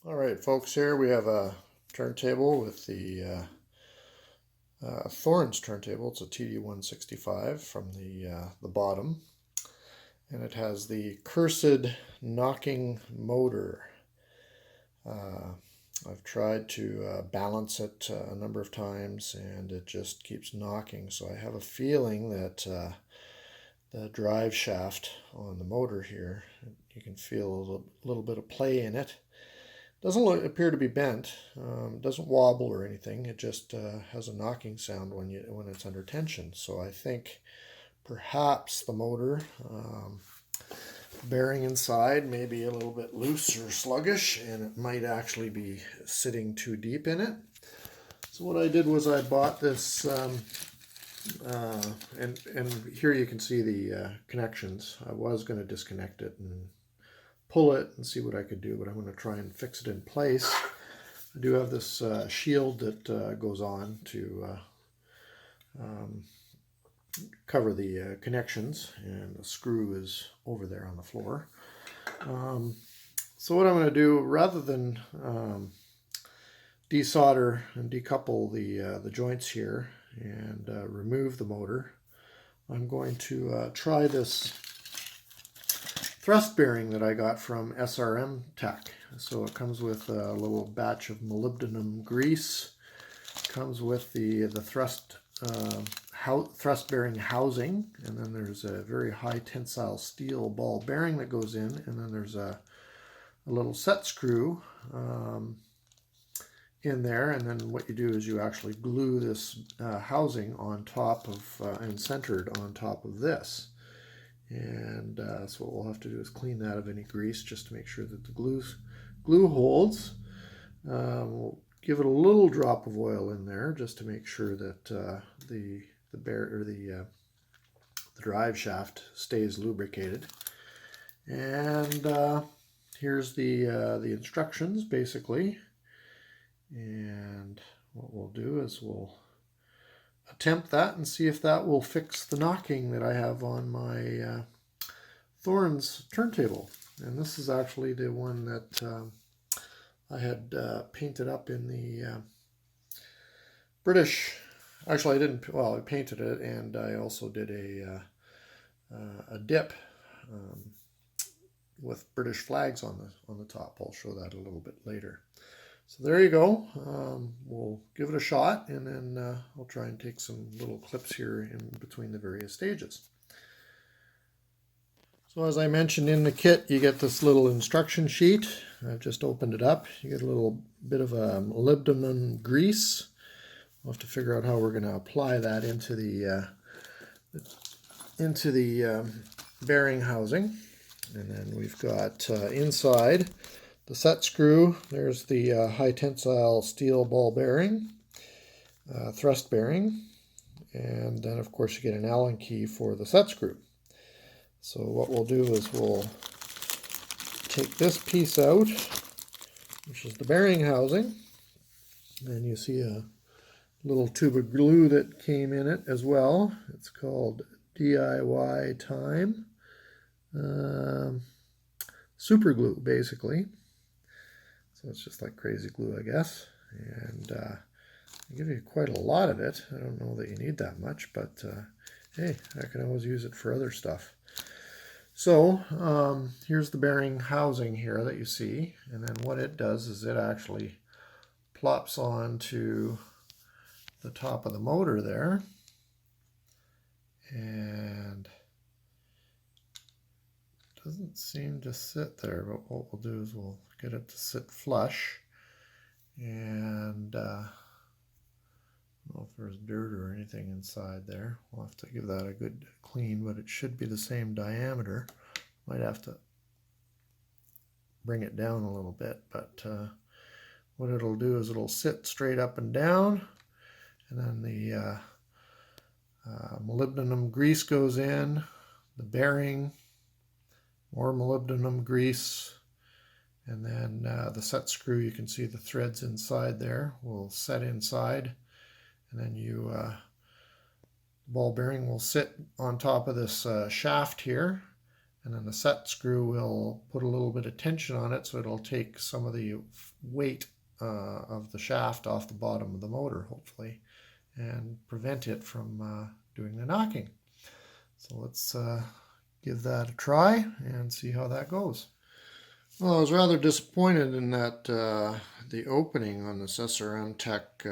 All right, folks, here we have a turntable with the Thorens turntable. It's a TD165 from the bottom, and it has the cursed knocking motor. Uh, I've tried to balance it a number of times, and it just keeps knocking. So I have a feeling that the drive shaft on the motor here, you can feel a little bit of play in it. Doesn't appear to be bent. Doesn't wobble or anything. It just has a knocking sound when it's under tension. So I think perhaps the motor bearing inside may be a little bit loose or sluggish, and it might actually be sitting too deep in it. So what I did was I bought this, and here you can see the connections. I was going to disconnect it and pull it and see what I could do, but I'm going to try and fix it in place. I do have this shield that goes on to cover the connections, and the screw is over there on the floor. So what I'm going to do, rather than desolder and decouple the joints here and remove the motor, I'm going to try this thrust bearing that I got from SRM Tech. So it comes with a little batch of molybdenum grease, comes with the thrust bearing housing, and then there's a very high tensile steel ball bearing that goes in, and then there's a little set screw in there, and then what you do is you actually glue this housing on top of and centered on top of this. And so what we'll have to do is clean that of any grease just to make sure that the glue holds. We'll give it a little drop of oil in there just to make sure that the drive shaft stays lubricated. And here's the instructions basically. And what we'll do is we'll attempt that and see if that will fix the knocking that I have on my Thorens turntable. And this is actually the one that I had painted up in the British. Actually, I didn't. Well, I painted it, and I also did a dip with British flags on the top. I'll show that a little bit later. So there you go. We'll give it a shot, and then I'll try and take some little clips here in between the various stages. So as I mentioned in the kit, you get this little instruction sheet. I've just opened it up. You get a little bit of a molybdenum grease. We'll have to figure out how we're going to apply that into the bearing housing. And then we've got inside the set screw. There's the high tensile steel ball bearing, thrust bearing, and then of course you get an Allen key for the set screw. So what we'll do is we'll take this piece out, which is the bearing housing, and you see a little tube of glue that came in it as well. It's called DIY Time. Super glue, basically. So it's just like crazy glue, I guess. And I give you quite a lot of it. I don't know that you need that much, but hey, I can always use it for other stuff. So here's the bearing housing here that you see. And then what it does is it actually plops onto the top of the motor there. And it doesn't seem to sit there, but what we'll do is we'll get it to sit flush. And I don't know if there's dirt or anything inside there. We'll have to give that a good clean, but it should be the same diameter. Might have to bring it down a little bit, but what it'll do is it'll sit straight up and down, and then the molybdenum grease goes in, the bearing, more molybdenum grease, and then the set screw, you can see the threads inside there will set inside, and then ball bearing will sit on top of this shaft here, And then the set screw will put a little bit of tension on it, so it'll take some of the weight of the shaft off the bottom of the motor, hopefully, and prevent it from doing the knocking. So let's give that a try and see how that goes. Well, I was rather disappointed in that the opening on this SRM Tech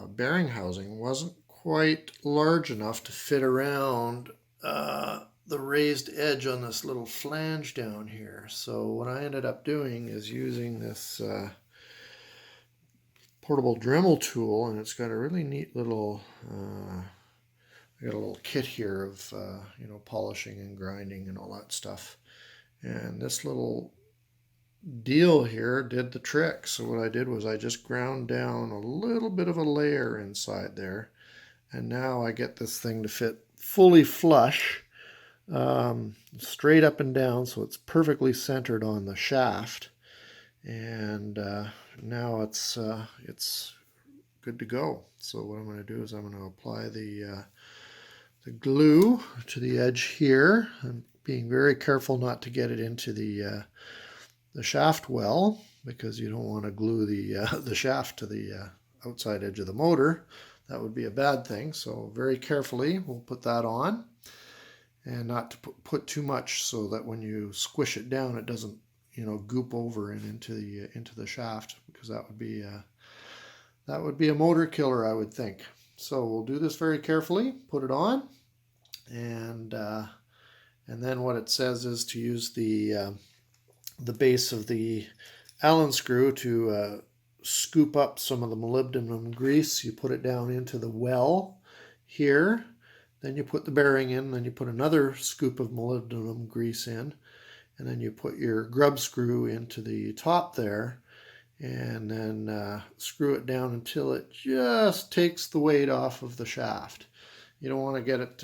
bearing housing wasn't quite large enough to fit around the raised edge on this little flange down here. So what I ended up doing is using this portable Dremel tool, and it's got a really neat little I got a little kit here of polishing and grinding and all that stuff, and this little deal here did the trick. So what I did was I just ground down a little bit of a layer inside there, and now I get this thing to fit fully flush, straight up and down, so it's perfectly centered on the shaft. And now it's good to go. So what I'm going to do is I'm going to apply the glue to the edge here. I'm being very careful not to get it into the shaft well, because you don't want to glue the shaft to the outside edge of the motor. That would be a bad thing. So very carefully we'll put that on, and not to put too much so that when you squish it down it doesn't goop over and into the shaft, because that would be a motor killer, I would think. So we'll do this very carefully, put it on, and then what it says is to use the base of the Allen screw to scoop up some of the molybdenum grease. You put it down into the well here, then you put the bearing in, then you put another scoop of molybdenum grease in, and then you put your grub screw into the top there, and then screw it down until it just takes the weight off of the shaft. You don't want to get it,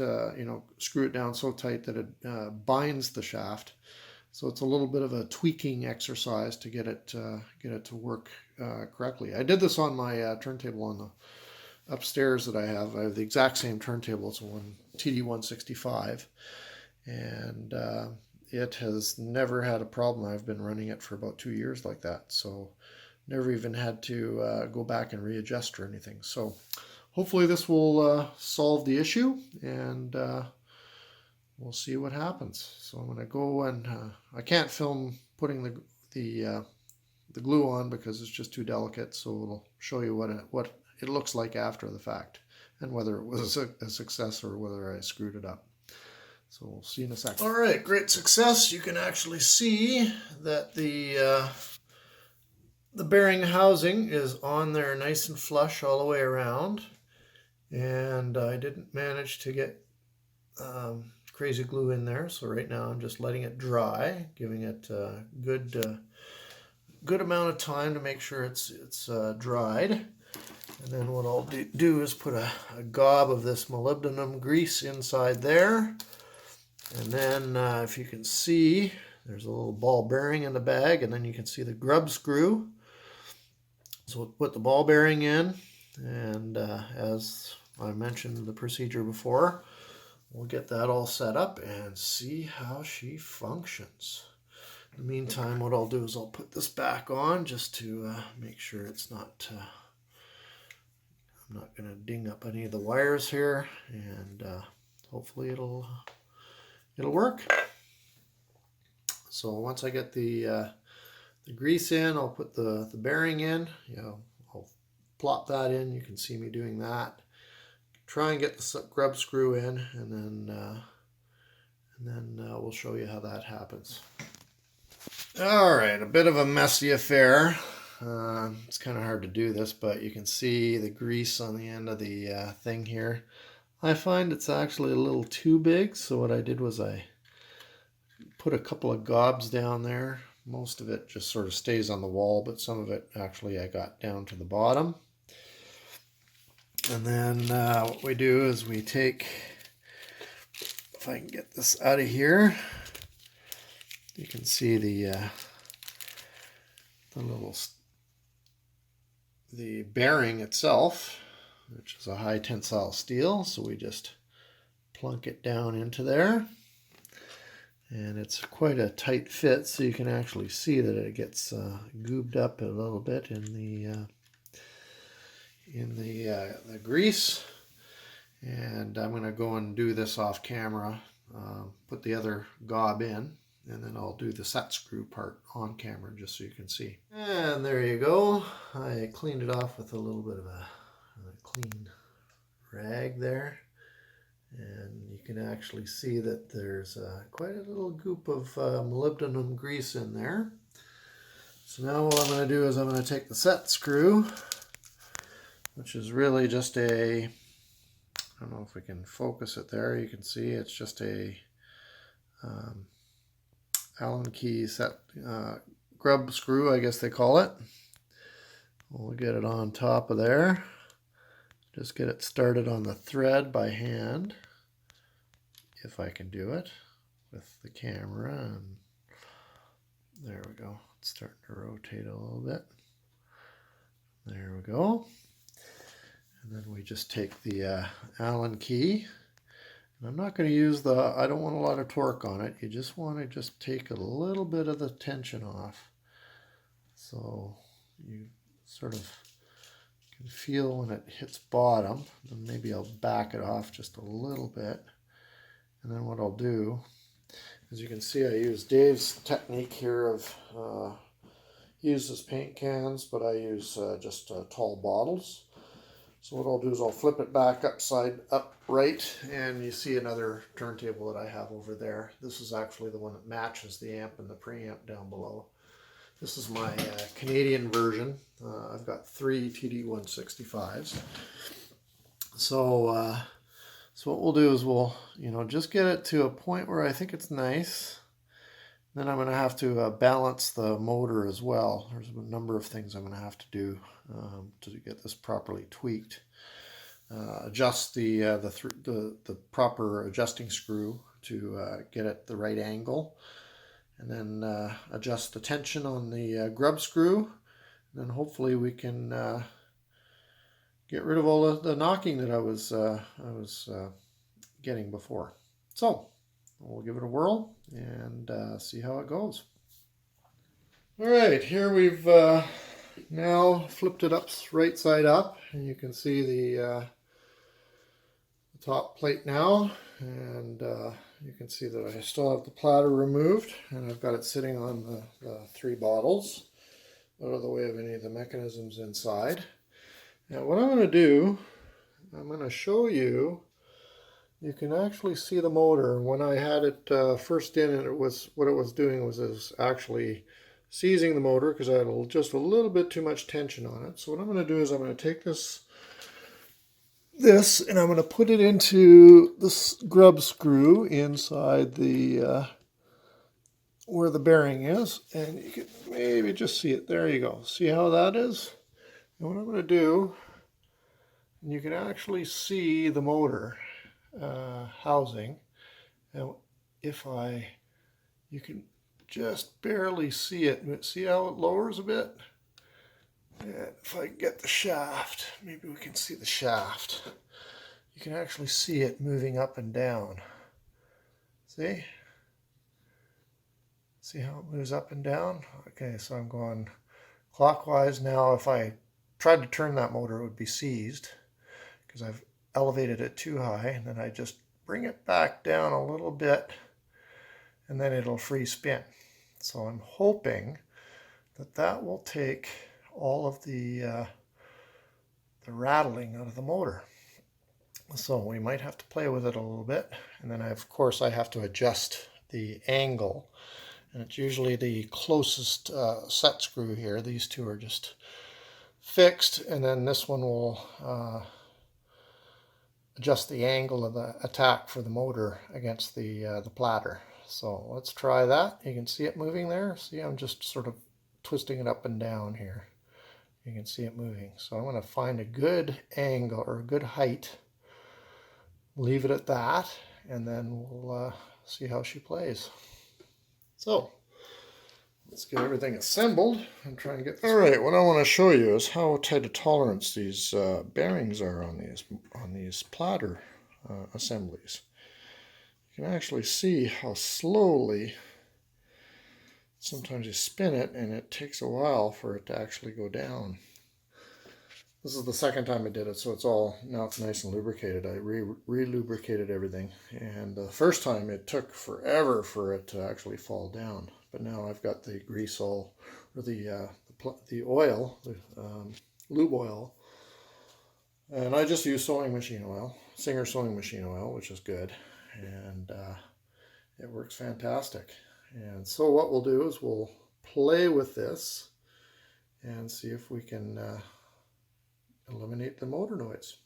screw it down so tight that it binds the shaft. So it's a little bit of a tweaking exercise to get it to work correctly. I did this on my turntable on the upstairs that I have. I have the exact same turntable. It's one TD165, and it has never had a problem. I've been running it for about 2 years like that, so never even had to go back and readjust or anything. So hopefully this will solve the issue, and we'll see what happens. So I'm going to go, and I can't film putting the glue on because it's just too delicate. So it'll show you what it looks like after the fact, and whether it was a success or whether I screwed it up. So we'll see in a second. All right, great success. You can actually see that the bearing housing is on there nice and flush all the way around, and I didn't manage to get crazy glue in there, so right now I'm just letting it dry, giving it a good amount of time to make sure it's dried. And then what I'll do is put a gob of this molybdenum grease inside there, and then if you can see, there's a little ball bearing in the bag, and then you can see the grub screw. So we'll put the ball bearing in, and as I mentioned the procedure before, we'll get that all set up and see how she functions. In the meantime, what I'll do is I'll put this back on just to make sure it's not, I'm not going to ding up any of the wires here, and hopefully it'll work. So once I get the grease in, I'll put the bearing in. I'll plop that in. You can see me doing that. Try and get the grub screw in, and then we'll show you how that happens. All right, a bit of a messy affair. It's kind of hard to do this, but you can see the grease on the end of the thing here. I find it's actually a little too big, so what I did was I put a couple of gobs down there. Most of it just sort of stays on the wall, but some of it actually I got down to the bottom. And then what we do is we take, if I can get this out of here, you can see the bearing itself, which is a high tensile steel. So we just plunk it down into there. And it's quite a tight fit, so you can actually see that it gets goobed up a little bit in the grease. And I'm going to go and do this off camera, put the other gob in, and then I'll do the set screw part on camera just so you can see. And there you go. I cleaned it off with a little bit of a clean rag there. And you can actually see that there's quite a little goop of molybdenum grease in there. So now what I'm going to do is I'm going to take the set screw, which is really just a, I don't know if we can focus it there, you can see it's just a Allen key set grub screw, I guess they call it. We'll get it on top of there. Just get it started on the thread by hand, if I can do it with the camera. And there we go. It's starting to rotate a little bit. There we go. And then we just take the Allen key. And I'm not going to use I don't want a lot of torque on it. You just want to just take a little bit of the tension off. So you sort of feel when it hits bottom, and maybe I'll back it off just a little bit. And then what I'll do, as you can see, I use Dave's technique here of he uses paint cans, but I use just tall bottles. So what I'll do is I'll flip it back upright, and you see another turntable that I have over there. This is actually the one that matches the amp and the preamp down below. This is my Canadian version. I've got 3 TD165s. So what we'll do is we'll, just get it to a point where I think it's nice. Then I'm going to have to balance the motor as well. There's a number of things I'm going to have to do to get this properly tweaked. Adjust the proper adjusting screw to get it the right angle. And then adjust the tension on the grub screw. And then hopefully we can get rid of all the knocking that I was getting before. So we'll give it a whirl and see how it goes. All right, here we've now flipped it up right side up, and you can see the top plate now, and you can see that I still have the platter removed, and I've got it sitting on the 3 bottles out of the way of any of the mechanisms inside. Now what I'm going to do, I'm going to show you. You can actually see the motor. When I had it first in, and what it was doing was actually seizing the motor because I had just a little bit too much tension on it. So what I'm going to do is I'm going to take this and I'm going to put it into this grub screw inside the where the bearing is, and you can maybe just see it. There you go. See how that is? And what I'm going to do, and you can actually see the motor housing. Now you can just barely see it. See how it lowers a bit? And if I get the shaft, maybe we can see the shaft. You can actually see it moving up and down. See? See how it moves up and down? Okay, so I'm going clockwise. Now if I tried to turn that motor, it would be seized because I've elevated it too high, and then I just bring it back down a little bit, and then it'll free spin. So I'm hoping that will take all of the rattling out of the motor. So we might have to play with it a little bit, and then of course I have to adjust the angle, and it's usually the closest set screw here. These 2 are just fixed, and then this one will adjust the angle of the attack for the motor against the platter. So let's try that. You can see it moving there. See, I'm just sort of twisting it up and down here. You can see it moving. So I'm going to find a good angle or a good height, leave it at that, and then we'll see how she plays. So let's get everything assembled and try and get this. All right, what I want to show you is how tight a tolerance these bearings are on these platter assemblies. You can actually see how slowly sometimes you spin it and it takes a while for it to actually go down. This is the second time I did it, so now it's nice and lubricated. I re-lubricated everything, and the first time it took forever for it to actually fall down. But now I've got the grease all, or the oil, the lube oil, and I just use sewing machine oil, Singer sewing machine oil, which is good, and it works fantastic. And so what we'll do is we'll play with this and see if we can eliminate the motor noise.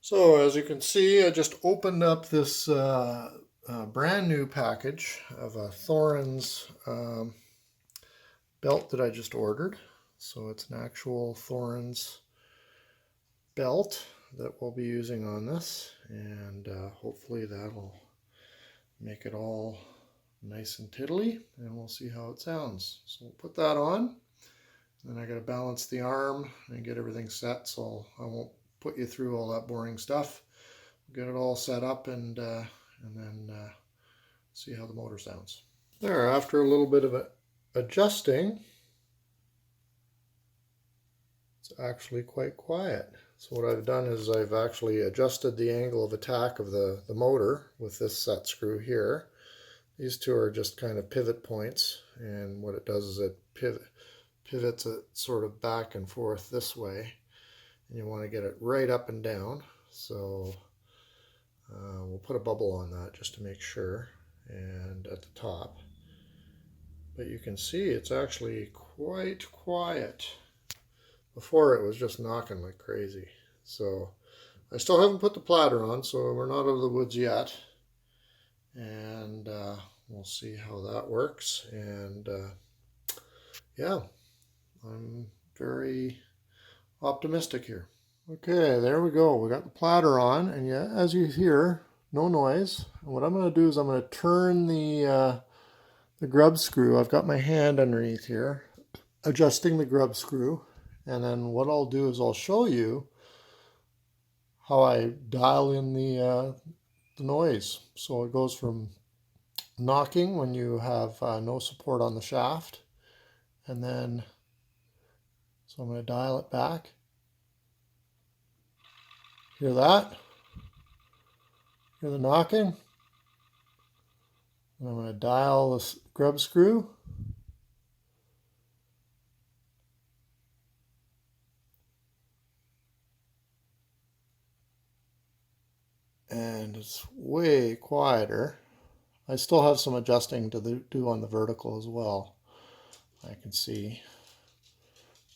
So as you can see, I just opened up this brand new package of a Thorens belt that I just ordered. So it's an actual Thorens belt that we'll be using on this, and hopefully that'll make it all nice and tiddly, and we'll see how it sounds. So we'll put that on. Then I got to balance the arm and get everything set, so I won't put you through all that boring stuff. Get it all set up and then see how the motor sounds. There, after a little bit of adjusting, it's actually quite quiet. So what I've done is I've actually adjusted the angle of attack of the motor with this set screw here. These two are just kind of pivot points, and what it does is it pivots it sort of back and forth this way, and you want to get it right up and down. So we'll put a bubble on that just to make sure, and at the top. But you can see it's actually quite quiet. Before it was just knocking like crazy. So I still haven't put the platter on, so we're not out of the woods yet. And we'll see how that works. And yeah, I'm very optimistic here. Okay, there we go. We got the platter on, and yeah, as you hear, no noise. And what I'm going to do is I'm going to turn the grub screw. I've got my hand underneath here, adjusting the grub screw. And then what I'll do is I'll show you how I dial in the noise. So it goes from knocking when you have no support on the shaft, and then so I'm going to dial it back. Hear that? Hear the knocking? And I'm going to dial this grub screw. And it's way quieter. I still have some adjusting to do on the vertical as well, I can see.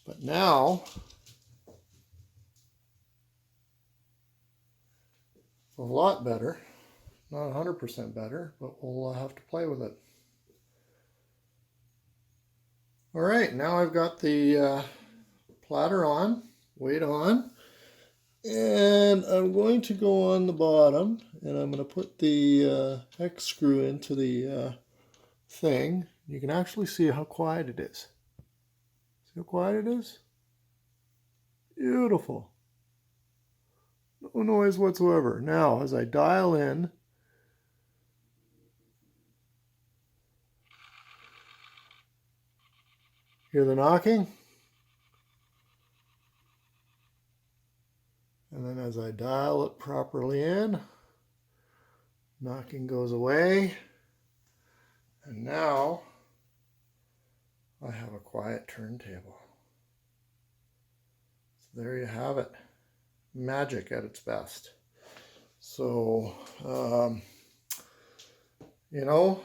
But now, it's a lot better. Not 100% better, but we'll have to play with it. All right, now I've got the platter on, weight on, and I'm going to go on the bottom, and I'm going to put the hex screw into the thing. You can actually see how quiet it is. See how quiet it is? Beautiful. No noise whatsoever. Now, as I dial in, hear the knocking? And then as I dial it properly in, knocking goes away. And now I have a quiet turntable. So there you have it. Magic at its best. So, you know,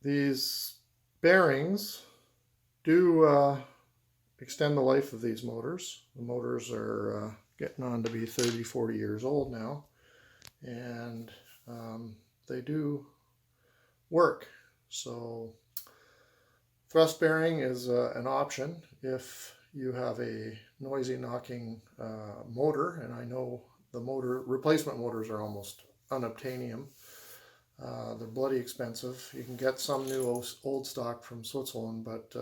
these bearings do extend the life of these motors. The motors are getting on to be 30, 40 years old now, and they do work. So thrust bearing is an option if you have a noisy knocking motor, and I know the replacement motors are almost unobtainium. They're bloody expensive. You can get some new old stock from Switzerland, but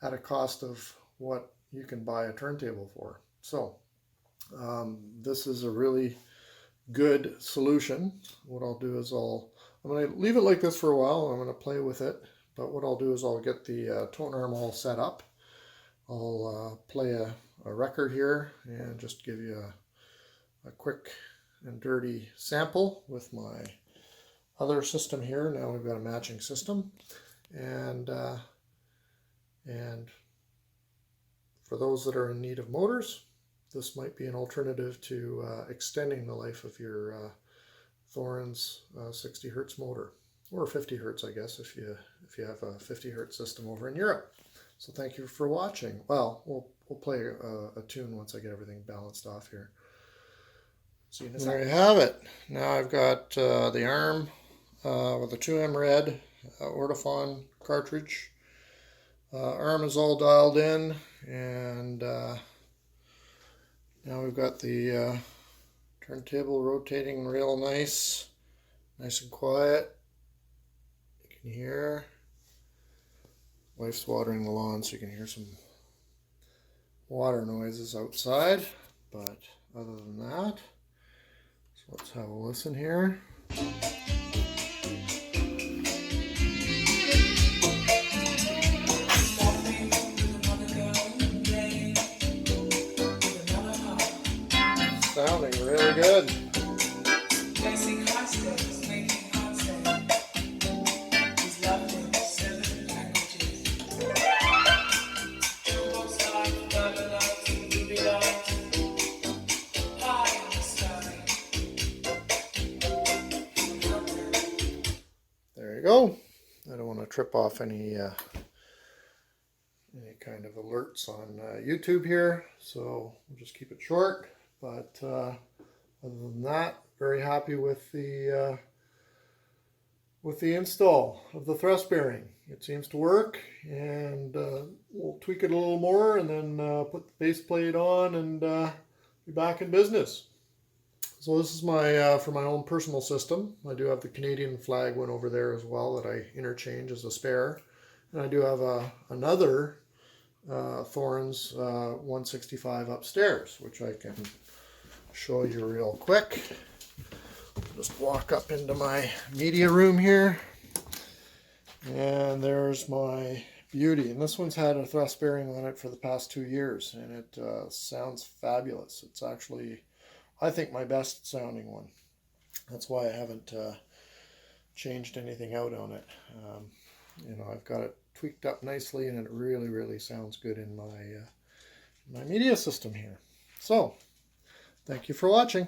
at a cost of what you can buy a turntable for. So This is a really good solution. What I'll do is I'm going to leave it like this for a while. I'm going to play with it, but what I'll do is I'll get the tone arm all set up. I'll play a record here and just give you a quick and dirty sample with my other system here. Now we've got a matching system, and for those that are in need of motors, this might be an alternative to extending the life of your Thorens 60 hertz motor, or 50 hertz, I guess, if you have a 50 hertz system over in Europe. So thank you for watching. Well, we'll play a tune once I get everything balanced off here. See you in a second. There you have it. Now I've got the arm with a 2M red Ortofon cartridge. Arm is all dialed in, and now we've got the turntable rotating real nice and quiet. You can hear. Wife's watering the lawn, so you can hear some water noises outside. But other than that, so let's have a listen here. Sounding really good. There you go. I don't want to trip off any kind of alerts on YouTube here, so we'll just keep it short. But other than that, very happy with the install of the thrust bearing. It seems to work, and we'll tweak it a little more, and then put the base plate on, and be back in business. So this is my for my own personal system. I do have the Canadian flag one over there as well that I interchange as a spare, and I do have another Thorens 165 upstairs, which I can show you real quick. Just walk up into my media room here, and there's my beauty. And this one's had a thrust bearing on it for the past 2 years, and it sounds fabulous. It's actually, I think, my best sounding one. That's why I haven't changed anything out on it. You know, I've got it tweaked up nicely, and it really sounds good in my media system here. So thank you for watching.